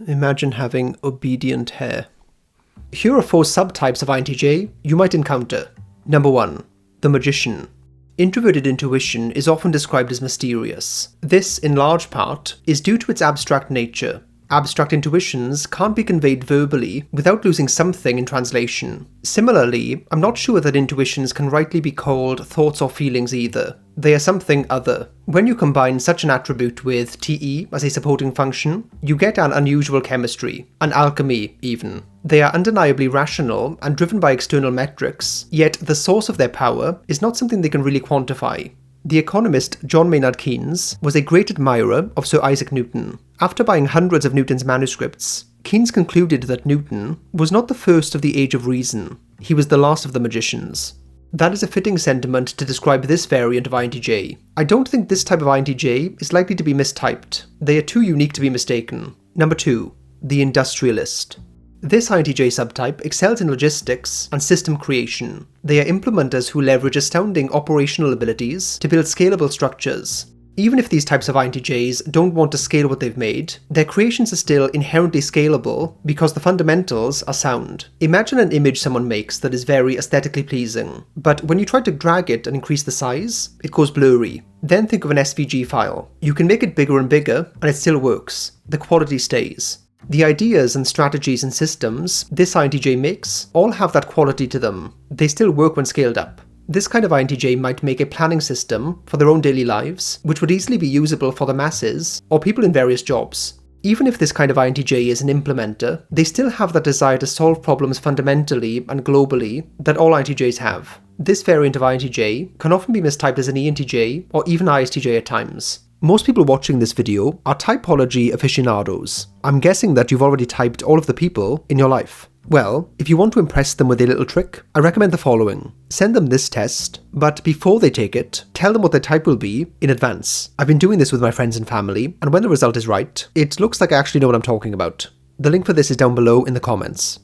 Imagine having obedient hair. Here are 4 subtypes of INTJ you might encounter. Number 1. The Magician. Introverted intuition is often described as mysterious. This, in large part, is due to its abstract nature. Abstract intuitions can't be conveyed verbally without losing something in translation. Similarly, I'm not sure that intuitions can rightly be called thoughts or feelings either. They are something other. When you combine such an attribute with TE as a supporting function, you get an unusual chemistry, an alchemy even. They are undeniably rational and driven by external metrics, yet the source of their power is not something they can really quantify. The economist John Maynard Keynes was a great admirer of Sir Isaac Newton. After buying hundreds of Newton's manuscripts, Keynes concluded that Newton was not the first of the age of reason, he was the last of the magicians. That is a fitting sentiment to describe this variant of INTJ. I don't think this type of INTJ is likely to be mistyped. They are too unique to be mistaken. Number 2. The Industrialist. This INTJ subtype excels in logistics and system creation. They are implementers who leverage astounding operational abilities to build scalable structures. Even if these types of INTJs don't want to scale what they've made, their creations are still inherently scalable because the fundamentals are sound. Imagine an image someone makes that is very aesthetically pleasing, but when you try to drag it and increase the size, it goes blurry. Then think of an SVG file. You can make it bigger and bigger, and it still works. The quality stays. The ideas and strategies and systems this INTJ makes all have that quality to them. They still work when scaled up. This kind of INTJ might make a planning system for their own daily lives, which would easily be usable for the masses or people in various jobs. Even if this kind of INTJ is an implementer, they still have that desire to solve problems fundamentally and globally that all INTJs have. This variant of INTJ can often be mistyped as an ENTJ or even ISTJ at times. Most people watching this video are typology aficionados. I'm guessing that you've already typed all of the people in your life. Well, if you want to impress them with a little trick, I recommend the following. Send them this test, but before they take it, tell them what their type will be in advance. I've been doing this with my friends and family, and when the result is right, it looks like I actually know what I'm talking about. The link for this is down below in the comments.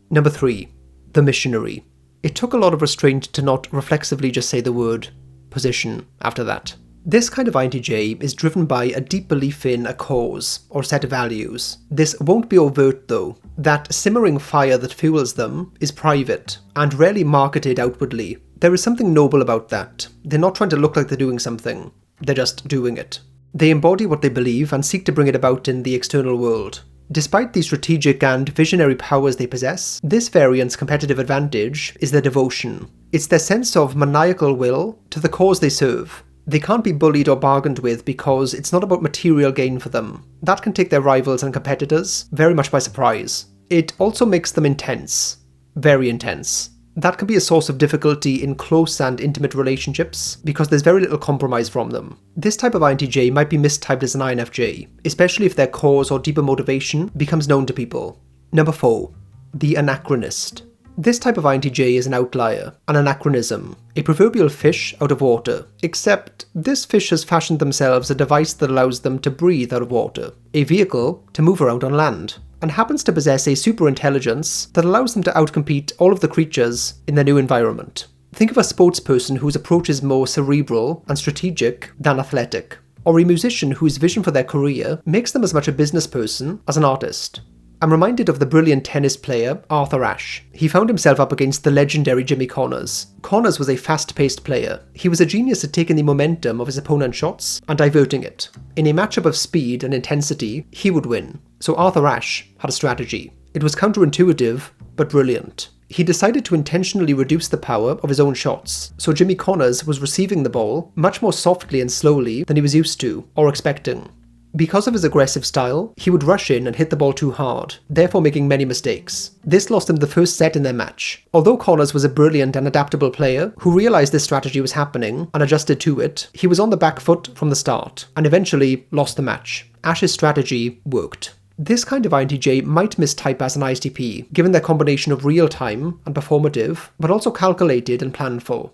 Number 3. The Missionary. It took a lot of restraint to not reflexively just say the word position after that. This kind of INTJ is driven by a deep belief in a cause or set of values. This won't be overt though. That simmering fire that fuels them is private and rarely marketed outwardly. There is something noble about that. They're not trying to look like they're doing something. They're just doing it. They embody what they believe and seek to bring it about in the external world. Despite the strategic and visionary powers they possess, this variant's competitive advantage is their devotion. It's their sense of maniacal will to the cause they serve. They can't be bullied or bargained with because it's not about material gain for them. That can take their rivals and competitors very much by surprise. It also makes them intense. Very intense. That can be a source of difficulty in close and intimate relationships because there's very little compromise from them. This type of INTJ might be mistyped as an INFJ, especially if their cause or deeper motivation becomes known to people. Number 4. The Anachronist. This type of INTJ is an outlier, an anachronism, a proverbial fish out of water, except this fish has fashioned themselves a device that allows them to breathe out of water, a vehicle to move around on land, and happens to possess a super intelligence that allows them to outcompete all of the creatures in their new environment. Think of a sportsperson whose approach is more cerebral and strategic than athletic, or a musician whose vision for their career makes them as much a business person as an artist. I'm reminded of the brilliant tennis player Arthur Ashe. He found himself up against the legendary Jimmy Connors. Connors was a fast-paced player. He was a genius at taking the momentum of his opponent's shots and diverting it. In a matchup of speed and intensity, he would win. So Arthur Ashe had a strategy. It was counterintuitive, but brilliant. He decided to intentionally reduce the power of his own shots, so Jimmy Connors was receiving the ball much more softly and slowly than he was used to, or expecting. Because of his aggressive style, he would rush in and hit the ball too hard, therefore making many mistakes. This lost him the first set in their match. Although Connors was a brilliant and adaptable player who realised this strategy was happening and adjusted to it, he was on the back foot from the start, and eventually lost the match. Ashe's strategy worked. This kind of INTJ might mistype as an ISTP, given their combination of real-time and performative, but also calculated and planful.